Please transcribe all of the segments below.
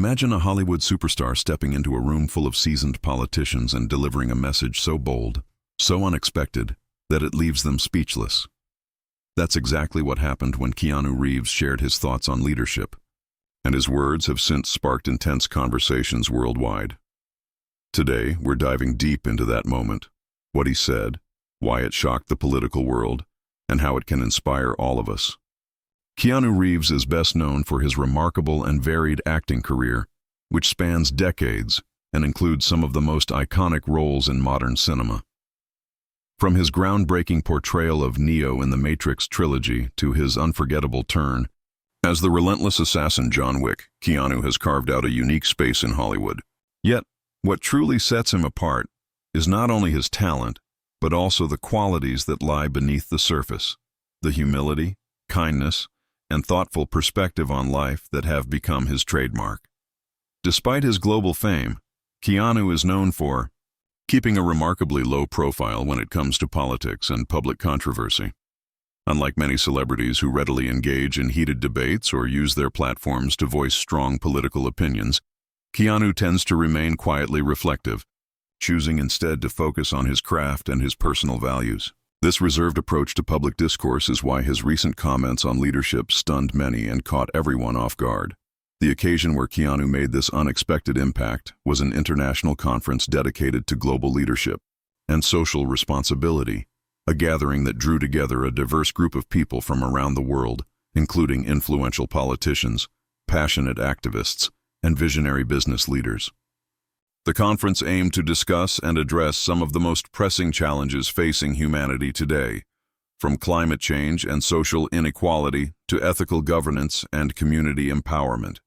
Imagine a Hollywood superstar stepping into a room full of seasoned politicians and delivering a message so bold, so unexpected, that it leaves them speechless. That's exactly what happened when Keanu Reeves shared his thoughts on leadership, and his words have since sparked intense conversations worldwide. Today, we're diving deep into that moment, what he said, why it shocked the political world, and how it can inspire all of us. Keanu Reeves is best known for his remarkable and varied acting career, which spans decades and includes some of the most iconic roles in modern cinema. From his groundbreaking portrayal of Neo in the Matrix trilogy to his unforgettable turn as the relentless assassin John Wick, Keanu has carved out a unique space in Hollywood. Yet, what truly sets him apart is not only his talent, but also the qualities that lie beneath the surface, the humility, kindness, and thoughtful perspective on life that have become his trademark. Despite his global fame, Keanu is known for keeping a remarkably low profile when it comes to politics and public controversy. Unlike many celebrities who readily engage in heated debates or use their platforms to voice strong political opinions, Keanu tends to remain quietly reflective, choosing instead to focus on his craft and his personal values. This reserved approach to public discourse is why his recent comments on leadership stunned many and caught everyone off guard. The occasion where Keanu made this unexpected impact was an international conference dedicated to global leadership and social responsibility, a gathering that drew together a diverse group of people from around the world, including influential politicians, passionate activists, and visionary business leaders. The conference aimed to discuss and address some of the most pressing challenges facing humanity today, from climate change and social inequality to ethical governance and community empowerment.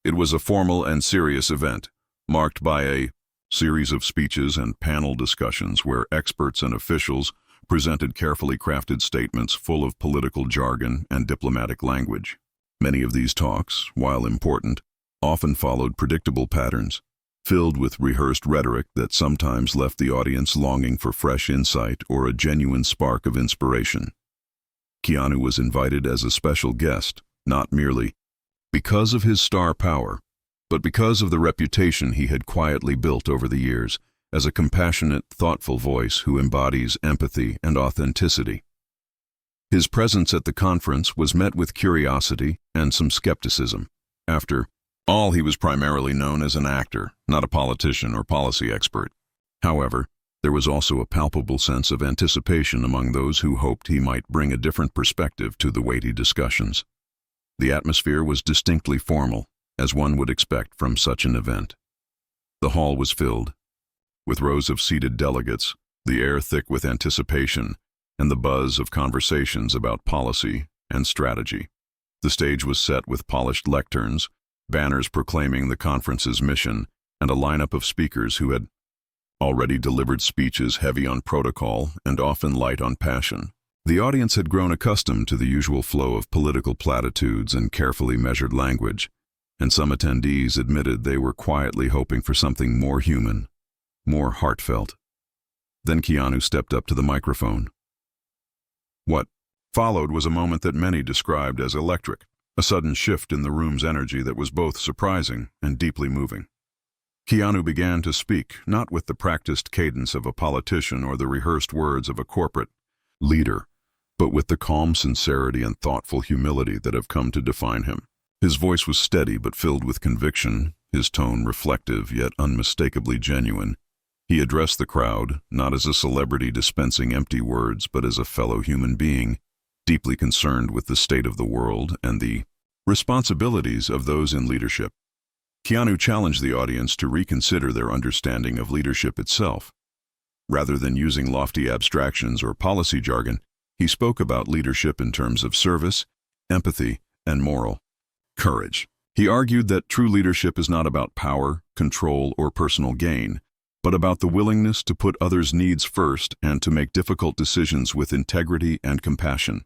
It was a formal and serious event, marked by a series of speeches and panel discussions where experts and officials presented carefully crafted statements full of political jargon and diplomatic language. Many of these talks, while important, often followed predictable patterns, filled with rehearsed rhetoric that sometimes left the audience longing for fresh insight or a genuine spark of inspiration. Keanu was invited as a special guest, not merely because of his star power, but because of the reputation he had quietly built over the years as a compassionate, thoughtful voice who embodies empathy and authenticity. His presence at the conference was met with curiosity and some skepticism. After all, he was primarily known as an actor, not a politician or policy expert. However, there was also a palpable sense of anticipation among those who hoped he might bring a different perspective to the weighty discussions. The atmosphere was distinctly formal, as one would expect from such an event. The hall was filled, with rows of seated delegates, the air thick with anticipation, and the buzz of conversations about policy and strategy. The stage was set with polished lecterns, banners proclaiming the conference's mission, and a lineup of speakers who had already delivered speeches heavy on protocol and often light on passion. The audience had grown accustomed to the usual flow of political platitudes and carefully measured language, and some attendees admitted they were quietly hoping for something more human, more heartfelt. Then Keanu stepped up to the microphone. What followed was a moment that many described as electric. A sudden shift in the room's energy that was both surprising and deeply moving. Keanu began to speak, not with the practiced cadence of a politician or the rehearsed words of a corporate leader, but with the calm sincerity and thoughtful humility that have come to define him. His voice was steady but filled with conviction, his tone reflective yet unmistakably genuine. He addressed the crowd, not as a celebrity dispensing empty words, but as a fellow human being, deeply concerned with the state of the world and the responsibilities of those in leadership. Keanu challenged the audience to reconsider their understanding of leadership itself. Rather than using lofty abstractions or policy jargon, he spoke about leadership in terms of service, empathy, and moral courage. He argued that true leadership is not about power, control, or personal gain, but about the willingness to put others' needs first and to make difficult decisions with integrity and compassion.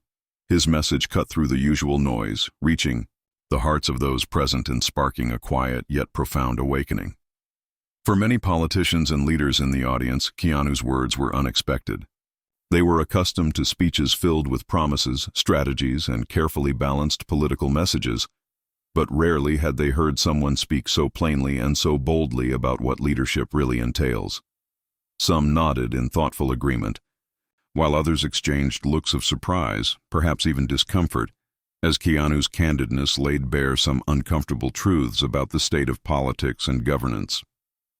His message cut through the usual noise, reaching the hearts of those present and sparking a quiet yet profound awakening. For many politicians and leaders in the audience, Keanu's words were unexpected. They were accustomed to speeches filled with promises, strategies, and carefully balanced political messages, but rarely had they heard someone speak so plainly and so boldly about what leadership really entails. Some nodded in thoughtful agreement, while others exchanged looks of surprise, perhaps even discomfort, as Keanu's candidness laid bare some uncomfortable truths about the state of politics and governance.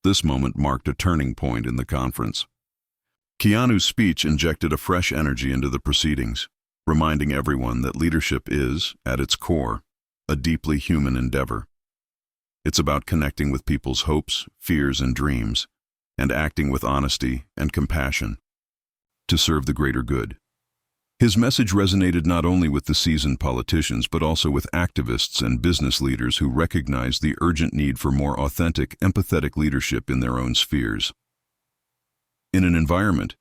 This moment marked a turning point in the conference. Keanu's speech injected a fresh energy into the proceedings, reminding everyone that leadership is, at its core, a deeply human endeavor. It's about connecting with people's hopes, fears, and dreams, and acting with honesty and compassion to serve the greater good. His message resonated not only with the seasoned politicians but also with activists and business leaders who recognized the urgent need for more authentic, empathetic leadership in their own spheres. In an environment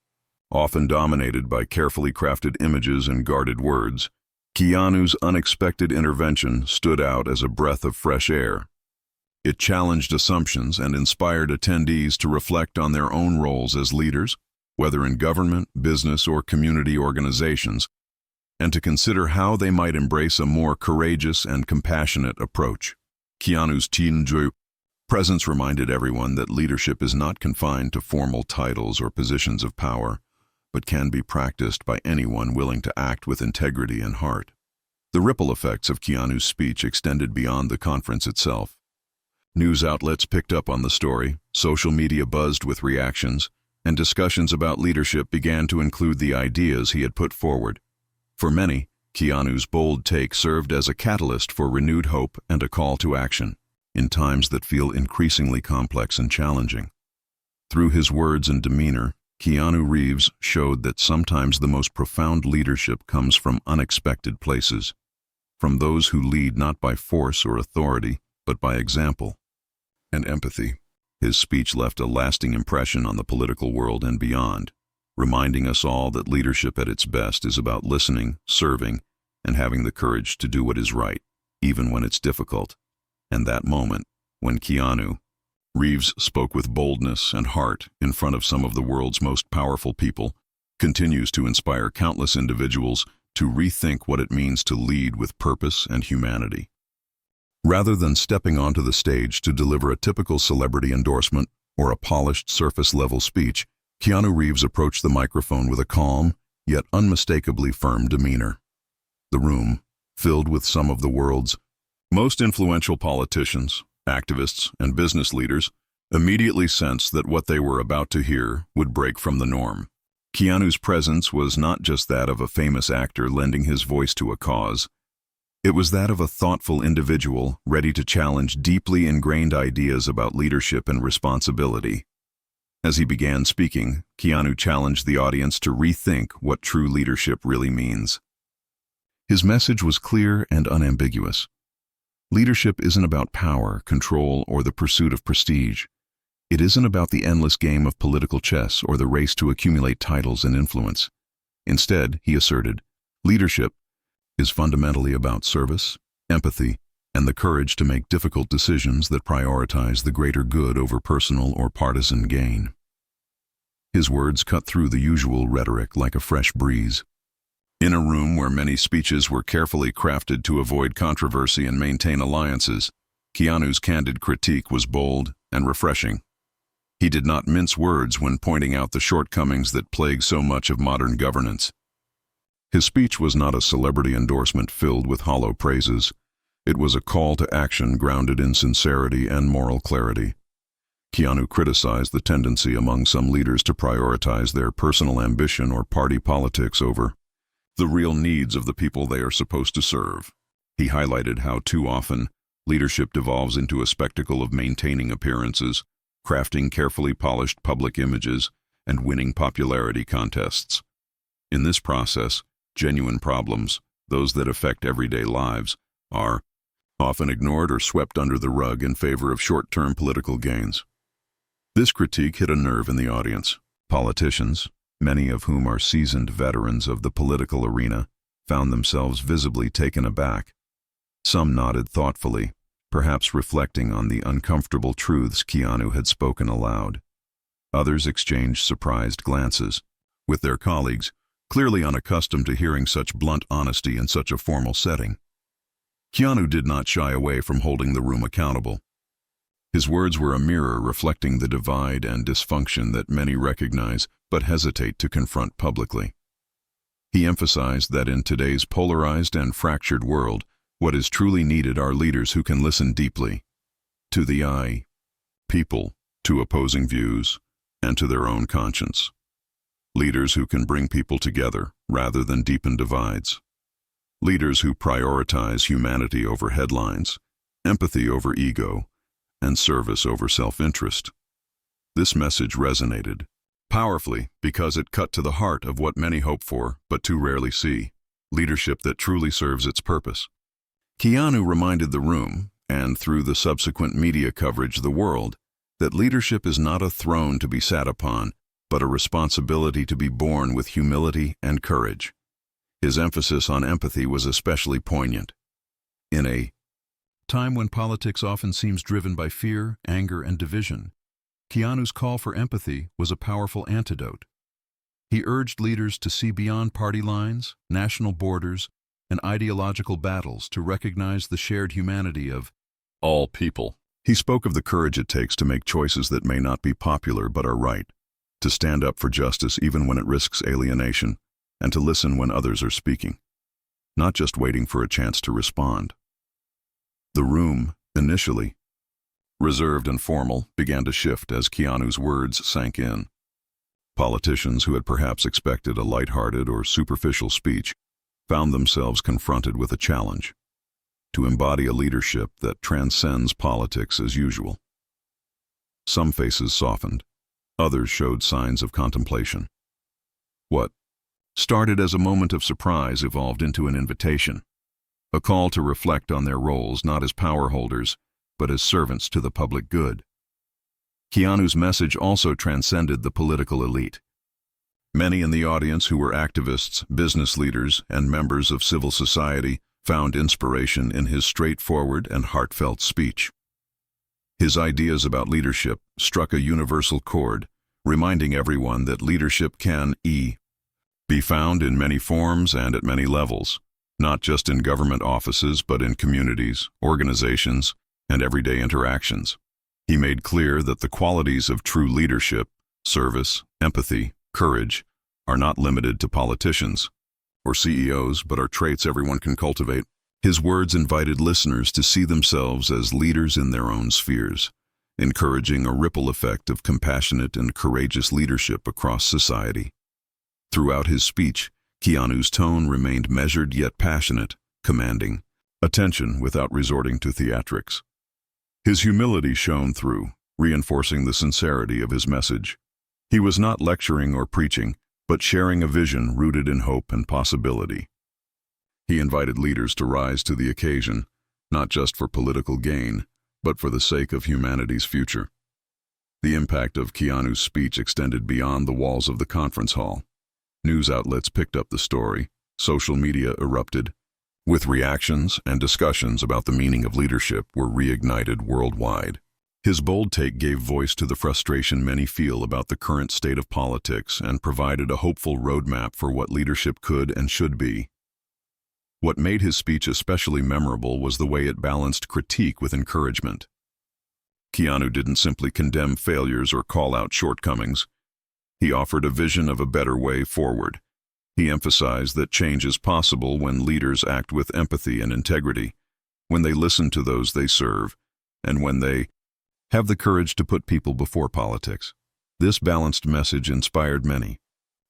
often dominated by carefully crafted images and guarded words, Keanu's unexpected intervention stood out as a breath of fresh air. It challenged assumptions and inspired attendees to reflect on their own roles as leaders, whether in government, business, or community organizations, and to consider how they might embrace a more courageous and compassionate approach. Keanu's presence reminded everyone that leadership is not confined to formal titles or positions of power, but can be practiced by anyone willing to act with integrity and heart. The ripple effects of Keanu's speech extended beyond the conference itself. News outlets picked up on the story, social media buzzed with reactions, and discussions about leadership began to include the ideas he had put forward. For many, Keanu's bold take served as a catalyst for renewed hope and a call to action in times that feel increasingly complex and challenging. Through his words and demeanor, Keanu Reeves showed that sometimes the most profound leadership comes from unexpected places, from those who lead not by force or authority, but by example and empathy. His speech left a lasting impression on the political world and beyond, reminding us all that leadership at its best is about listening, serving, and having the courage to do what is right, even when it's difficult. And that moment, when Keanu Reeves spoke with boldness and heart in front of some of the world's most powerful people, continues to inspire countless individuals to rethink what it means to lead with purpose and humanity. Rather than stepping onto the stage to deliver a typical celebrity endorsement or a polished surface-level speech, Keanu Reeves approached the microphone with a calm, yet unmistakably firm demeanor. The room, filled with some of the world's most influential politicians, activists, and business leaders, immediately sensed that what they were about to hear would break from the norm. Keanu's presence was not just that of a famous actor lending his voice to a cause. It was that of a thoughtful individual ready to challenge deeply ingrained ideas about leadership and responsibility. As he began speaking, Keanu challenged the audience to rethink what true leadership really means. His message was clear and unambiguous. Leadership isn't about power, control, or the pursuit of prestige. It isn't about the endless game of political chess or the race to accumulate titles and influence. Instead, he asserted, leadership is fundamentally about service, empathy, and the courage to make difficult decisions that prioritize the greater good over personal or partisan gain. His words cut through the usual rhetoric like a fresh breeze. In a room where many speeches were carefully crafted to avoid controversy and maintain alliances, Keanu's candid critique was bold and refreshing. He did not mince words when pointing out the shortcomings that plague so much of modern governance. His speech was not a celebrity endorsement filled with hollow praises. It was a call to action grounded in sincerity and moral clarity. Keanu criticized the tendency among some leaders to prioritize their personal ambition or party politics over the real needs of the people they are supposed to serve. He highlighted how too often leadership devolves into a spectacle of maintaining appearances, crafting carefully polished public images, and winning popularity contests. In this process, genuine problems, those that affect everyday lives, are often ignored or swept under the rug in favor of short-term political gains. This critique hit a nerve in the audience. Politicians, many of whom are seasoned veterans of the political arena, found themselves visibly taken aback. Some nodded thoughtfully, perhaps reflecting on the uncomfortable truths Keanu had spoken aloud. Others exchanged surprised glances with their colleagues, clearly unaccustomed to hearing such blunt honesty in such a formal setting. Keanu did not shy away from holding the room accountable. His words were a mirror reflecting the divide and dysfunction that many recognize but hesitate to confront publicly. He emphasized that in today's polarized and fractured world, what is truly needed are leaders who can listen deeply to the people, to opposing views, and to their own conscience. Leaders who can bring people together rather than deepen divides. Leaders who prioritize humanity over headlines, empathy over ego, and service over self-interest. This message resonated powerfully because it cut to the heart of what many hope for but too rarely see, leadership that truly serves its purpose. Keanu reminded the room, and through the subsequent media coverage the world, that leadership is not a throne to be sat upon, but a responsibility to be borne with humility and courage. His emphasis on empathy was especially poignant. In a time when politics often seems driven by fear, anger, and division, Keanu's call for empathy was a powerful antidote. He urged leaders to see beyond party lines, national borders, and ideological battles to recognize the shared humanity of all people. He spoke of the courage it takes to make choices that may not be popular but are right, to stand up for justice even when it risks alienation, and to listen when others are speaking, not just waiting for a chance to respond. The room, initially reserved and formal, began to shift as Keanu's words sank in. Politicians who had perhaps expected a lighthearted or superficial speech found themselves confronted with a challenge: to embody a leadership that transcends politics as usual. Some faces softened, others showed signs of contemplation. What started as a moment of surprise evolved into an invitation, a call to reflect on their roles not as power holders, but as servants to the public good. Keanu's message also transcended the political elite. Many in the audience who were activists, business leaders, and members of civil society found inspiration in his straightforward and heartfelt speech. His ideas about leadership struck a universal chord, reminding everyone that leadership can be found in many forms and at many levels, not just in government offices but in communities, organizations, and everyday interactions. He made clear that the qualities of true leadership, service, empathy, courage, are not limited to politicians or CEOs, but are traits everyone can cultivate. His words invited listeners to see themselves as leaders in their own spheres, encouraging a ripple effect of compassionate and courageous leadership across society. Throughout his speech, Keanu's tone remained measured yet passionate, commanding attention without resorting to theatrics. His humility shone through, reinforcing the sincerity of his message. He was not lecturing or preaching, but sharing a vision rooted in hope and possibility. He invited leaders to rise to the occasion, not just for political gain, but for the sake of humanity's future. The impact of Keanu's speech extended beyond the walls of the conference hall. News outlets picked up the story, social media erupted, with reactions and discussions about the meaning of leadership were reignited worldwide. His bold take gave voice to the frustration many feel about the current state of politics and provided a hopeful roadmap for what leadership could and should be. What made his speech especially memorable was the way it balanced critique with encouragement. Keanu didn't simply condemn failures or call out shortcomings. He offered a vision of a better way forward. He emphasized that change is possible when leaders act with empathy and integrity, when they listen to those they serve, and when they have the courage to put people before politics. This balanced message inspired many.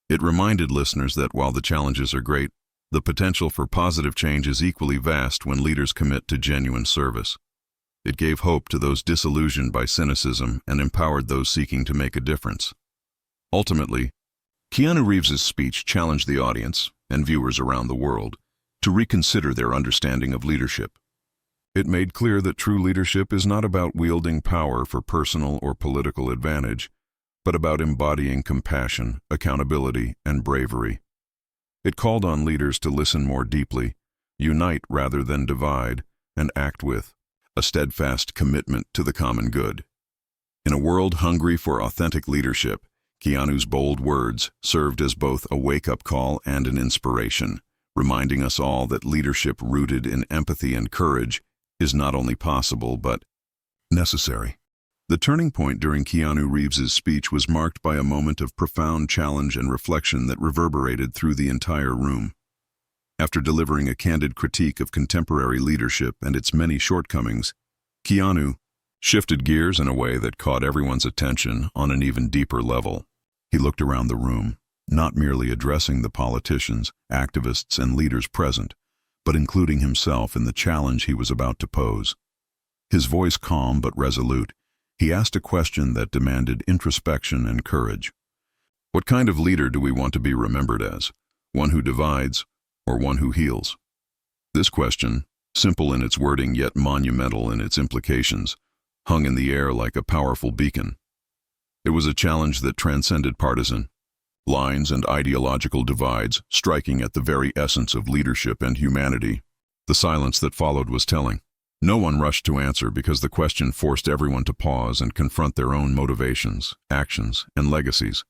It reminded listeners that while the challenges are great, the potential for positive change is equally vast when leaders commit to genuine service. It gave hope to those disillusioned by cynicism and empowered those seeking to make a difference. Ultimately, Keanu Reeves' speech challenged the audience, and viewers around the world, to reconsider their understanding of leadership. It made clear that true leadership is not about wielding power for personal or political advantage, but about embodying compassion, accountability, and bravery. It called on leaders to listen more deeply, unite rather than divide, and act with a steadfast commitment to the common good. In a world hungry for authentic leadership, Keanu's bold words served as both a wake-up call and an inspiration, reminding us all that leadership rooted in empathy and courage is not only possible but necessary. The turning point during Keanu Reeves's speech was marked by a moment of profound challenge and reflection that reverberated through the entire room. After delivering a candid critique of contemporary leadership and its many shortcomings, Keanu shifted gears in a way that caught everyone's attention on an even deeper level. He looked around the room, not merely addressing the politicians, activists, and leaders present, but including himself in the challenge he was about to pose. His voice calm but resolute, he asked a question that demanded introspection and courage. What kind of leader do we want to be remembered as? One who divides, or one who heals? This question, simple in its wording yet monumental in its implications, hung in the air like a powerful beacon. It was a challenge that transcended partisan lines and ideological divides, striking at the very essence of leadership and humanity. The silence that followed was telling. No one rushed to answer because the question forced everyone to pause and confront their own motivations, actions, and legacies.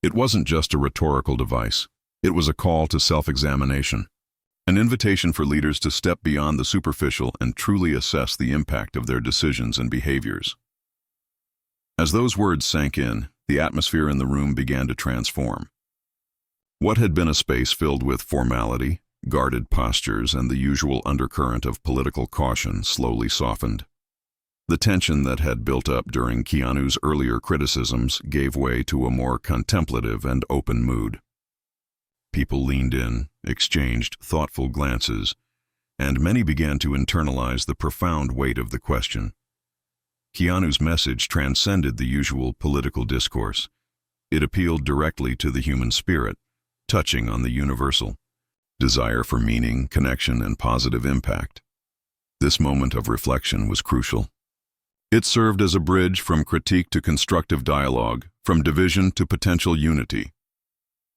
It wasn't just a rhetorical device. It was a call to self-examination, an invitation for leaders to step beyond the superficial and truly assess the impact of their decisions and behaviors. As those words sank in, the atmosphere in the room began to transform. What had been a space filled with formality, guarded postures, and the usual undercurrent of political caution slowly softened. The tension that had built up during Keanu's earlier criticisms gave way to a more contemplative and open mood. People leaned in, exchanged thoughtful glances, and many began to internalize the profound weight of the question. Keanu's message transcended the usual political discourse. It appealed directly to the human spirit, touching on the universal desire for meaning, connection, and positive impact. This moment of reflection was crucial. It served as a bridge from critique to constructive dialogue, from division to potential unity.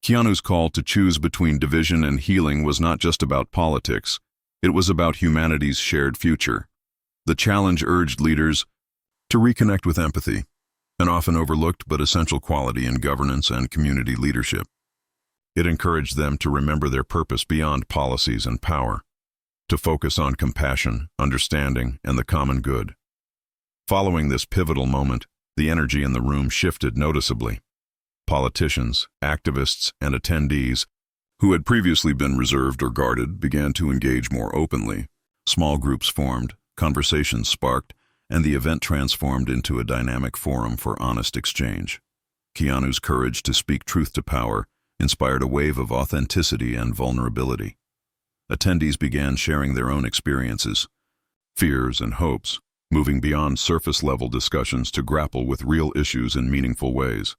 Keanu's call to choose between division and healing was not just about politics, it was about humanity's shared future. The challenge urged leaders to reconnect with empathy, an often overlooked but essential quality in governance and community leadership. It encouraged them to remember their purpose beyond policies and power, to focus on compassion, understanding, and the common good. Following this pivotal moment, the energy in the room shifted noticeably. Politicians, activists, and attendees, who had previously been reserved or guarded, began to engage more openly. Small groups formed, conversations sparked, and the event transformed into a dynamic forum for honest exchange. Keanu's courage to speak truth to power inspired a wave of authenticity and vulnerability. Attendees began sharing their own experiences, fears, and hopes, moving beyond surface-level discussions to grapple with real issues in meaningful ways.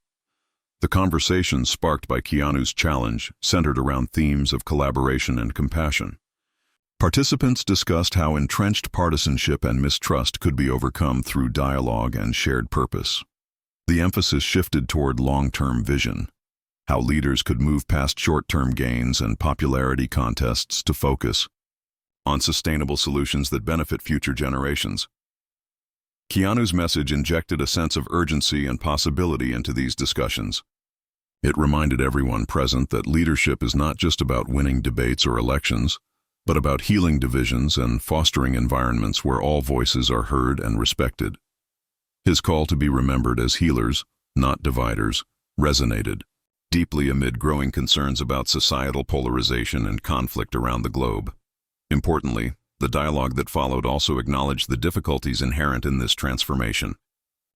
The conversations sparked by Keanu's challenge centered around themes of collaboration and compassion. Participants discussed how entrenched partisanship and mistrust could be overcome through dialogue and shared purpose. The emphasis shifted toward long-term vision, how leaders could move past short-term gains and popularity contests to focus on sustainable solutions that benefit future generations. Keanu's message injected a sense of urgency and possibility into these discussions. It reminded everyone present that leadership is not just about winning debates or elections, but about healing divisions and fostering environments where all voices are heard and respected. His call to be remembered as healers, not dividers, resonated deeply amid growing concerns about societal polarization and conflict around the globe. Importantly, the dialogue that followed also acknowledged the difficulties inherent in this transformation.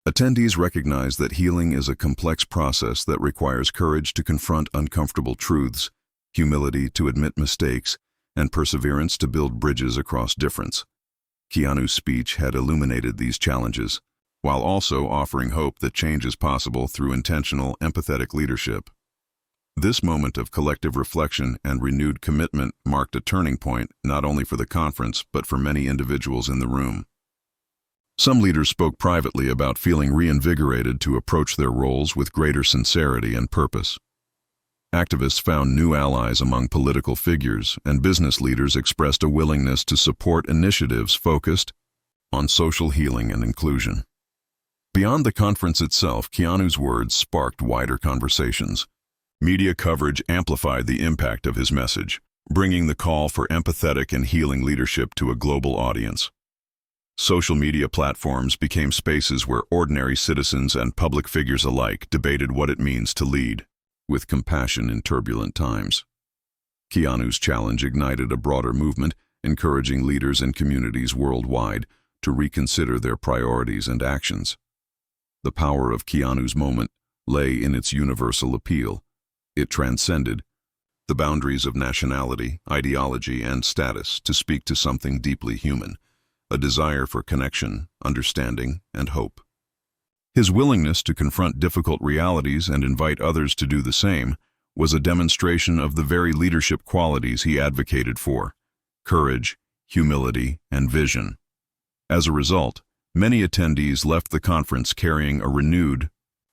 Attendees recognized that healing is a complex process that requires courage to confront uncomfortable truths, humility to admit mistakes, and perseverance to build bridges across difference. Keanu's speech had illuminated these challenges, while also offering hope that change is possible through intentional, empathetic leadership. This moment of collective reflection and renewed commitment marked a turning point not only for the conference but for many individuals in the room. Some leaders spoke privately about feeling reinvigorated to approach their roles with greater sincerity and purpose. Activists found new allies among political figures, and business leaders expressed a willingness to support initiatives focused on social healing and inclusion. Beyond the conference itself, Keanu's words sparked wider conversations. Media coverage amplified the impact of his message, bringing the call for empathetic and healing leadership to a global audience. Social media platforms became spaces where ordinary citizens and public figures alike debated what it means to lead with compassion in turbulent times. Keanu's challenge ignited a broader movement, encouraging leaders and communities worldwide to reconsider their priorities and actions. The power of Keanu's moment lay in its universal appeal. It transcended the boundaries of nationality, ideology, and status to speak to something deeply human, a desire for connection, understanding, and hope. His willingness to confront difficult realities and invite others to do the same was a demonstration of the very leadership qualities he advocated for: courage, humility, and vision. As a result, many attendees left the conference carrying a renewed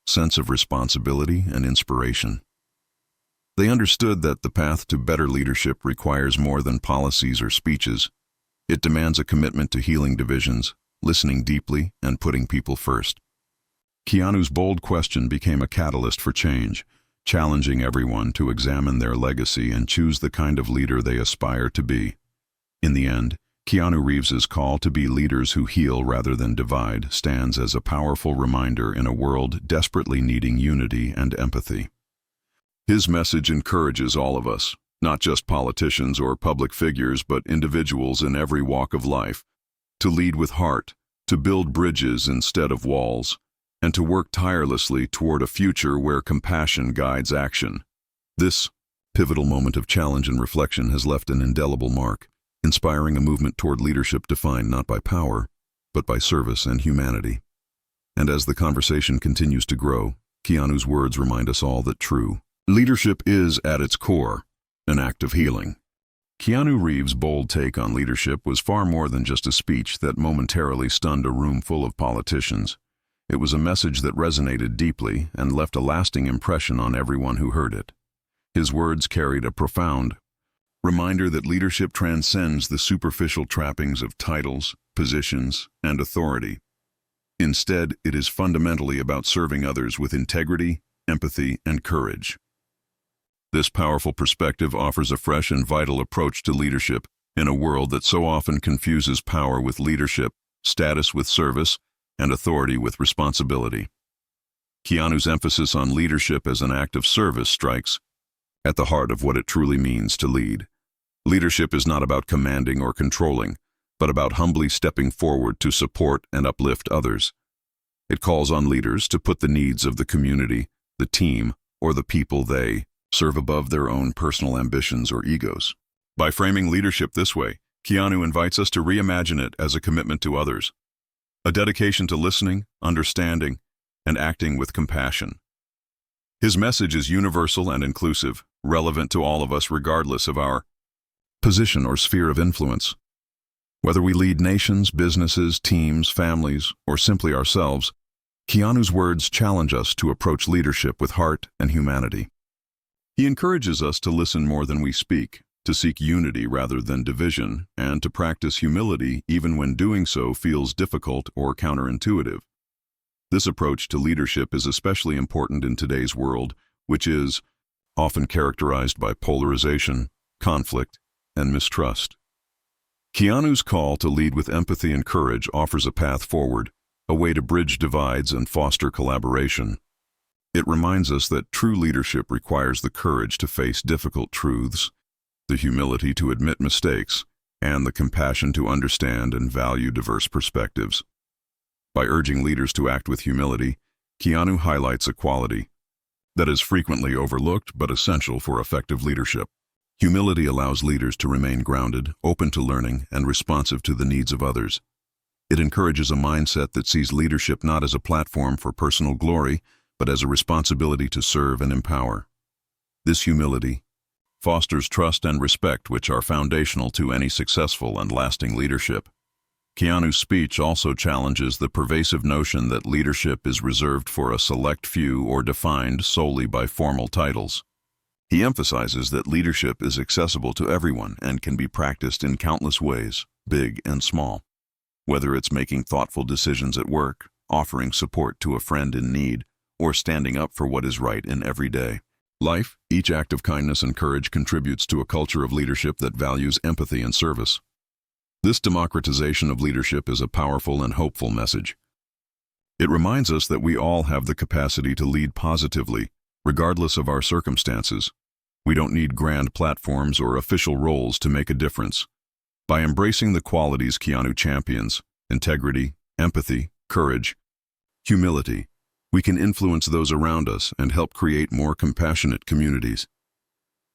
sense of responsibility and inspiration. They understood that the path to better leadership requires more than policies or speeches. It demands a commitment to healing divisions, listening deeply, and putting people first. Keanu's bold question became a catalyst for change, challenging everyone to examine their legacy and choose the kind of leader they aspire to be. In the end, Keanu Reeves's call to be leaders who heal rather than divide stands as a powerful reminder in a world desperately needing unity and empathy. His message encourages all of us, not just politicians or public figures, but individuals in every walk of life, to lead with heart, to build bridges instead of walls, and to work tirelessly toward a future where compassion guides action. This pivotal moment of challenge and reflection has left an indelible mark, inspiring a movement toward leadership defined not by power, but by service and humanity. And as the conversation continues to grow, Keanu's words remind us all that true leadership is, at its core, an act of healing. Keanu Reeves' bold take on leadership was far more than just a speech that momentarily stunned a room full of politicians. It was a message that resonated deeply and left a lasting impression on everyone who heard it. His words carried a profound reminder that leadership transcends the superficial trappings of titles, positions, and authority. Instead, it is fundamentally about serving others with integrity, empathy, and courage. This powerful perspective offers a fresh and vital approach to leadership in a world that so often confuses power with leadership, status with service, and authority with responsibility. Keanu's emphasis on leadership as an act of service strikes at the heart of what it truly means to lead. Leadership is not about commanding or controlling, but about humbly stepping forward to support and uplift others. It calls on leaders to put the needs of the community, the team, or the people they serve above their own personal ambitions or egos. By framing leadership this way, Keanu invites us to reimagine it as a commitment to others, a dedication to listening, understanding, and acting with compassion. His message is universal and inclusive, relevant to all of us regardless of our position or sphere of influence. Whether we lead nations, businesses, teams, families, or simply ourselves, Keanu's words challenge us to approach leadership with heart and humanity. He encourages us to listen more than we speak, to seek unity rather than division, and to practice humility even when doing so feels difficult or counterintuitive. This approach to leadership is especially important in today's world, which is often characterized by polarization, conflict, and mistrust. Keanu's call to lead with empathy and courage offers a path forward, a way to bridge divides and foster collaboration. It reminds us that true leadership requires the courage to face difficult truths, the humility to admit mistakes, and the compassion to understand and value diverse perspectives. By urging leaders to act with humility, Keanu highlights a quality that is frequently overlooked but essential for effective leadership. Humility allows leaders to remain grounded, open to learning, and responsive to the needs of others. It encourages a mindset that sees leadership not as a platform for personal glory, but as a responsibility to serve and empower. This humility fosters trust and respect, which are foundational to any successful and lasting leadership. Keanu's speech also challenges the pervasive notion that leadership is reserved for a select few or defined solely by formal titles. He emphasizes that leadership is accessible to everyone and can be practiced in countless ways, big and small. Whether it's making thoughtful decisions at work, offering support to a friend in need, or standing up for what is right in every day, life, each act of kindness and courage contributes to a culture of leadership that values empathy and service. This democratization of leadership is a powerful and hopeful message. It reminds us that we all have the capacity to lead positively, regardless of our circumstances. We don't need grand platforms or official roles to make a difference. By embracing the qualities Keanu champions, integrity, empathy, courage, humility, we can influence those around us and help create more compassionate communities.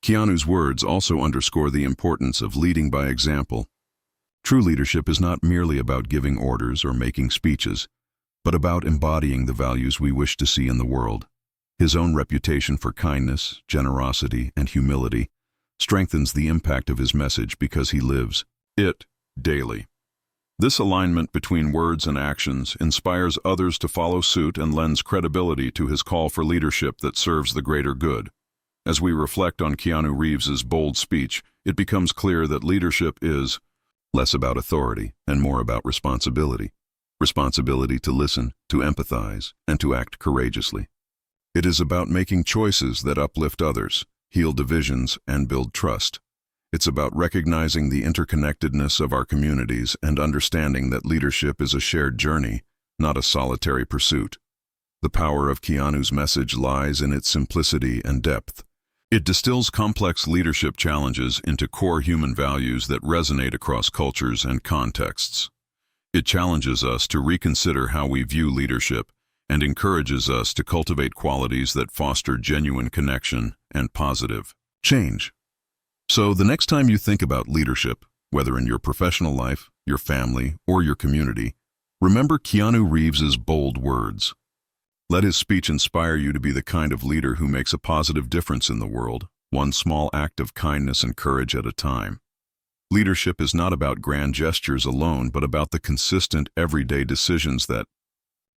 Keanu's words also underscore the importance of leading by example. True leadership is not merely about giving orders or making speeches, but about embodying the values we wish to see in the world. His own reputation for kindness, generosity, and humility strengthens the impact of his message because he lives it daily. This alignment between words and actions inspires others to follow suit and lends credibility to his call for leadership that serves the greater good. As we reflect on Keanu Reeves's bold speech, it becomes clear that leadership is less about authority and more about responsibility. Responsibility to listen, to empathize, and to act courageously. It is about making choices that uplift others, heal divisions, and build trust. It's about recognizing the interconnectedness of our communities and understanding that leadership is a shared journey, not a solitary pursuit. The power of Keanu's message lies in its simplicity and depth. It distills complex leadership challenges into core human values that resonate across cultures and contexts. It challenges us to reconsider how we view leadership and encourages us to cultivate qualities that foster genuine connection and positive change. So the next time you think about leadership, whether in your professional life, your family, or your community, remember Keanu Reeves's bold words. Let his speech inspire you to be the kind of leader who makes a positive difference in the world, one small act of kindness and courage at a time. Leadership is not about grand gestures alone, but about the consistent, everyday decisions that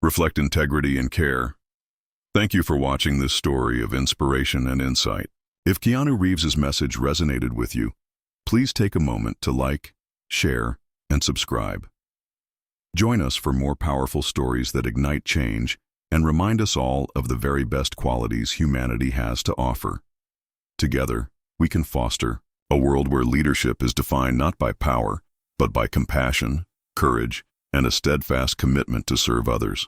reflect integrity and care. Thank you for watching this story of inspiration and insight. If Keanu Reeves's message resonated with you, please take a moment to like, share, and subscribe. Join us for more powerful stories that ignite change and remind us all of the very best qualities humanity has to offer. Together, we can foster a world where leadership is defined not by power, but by compassion, courage, and a steadfast commitment to serve others.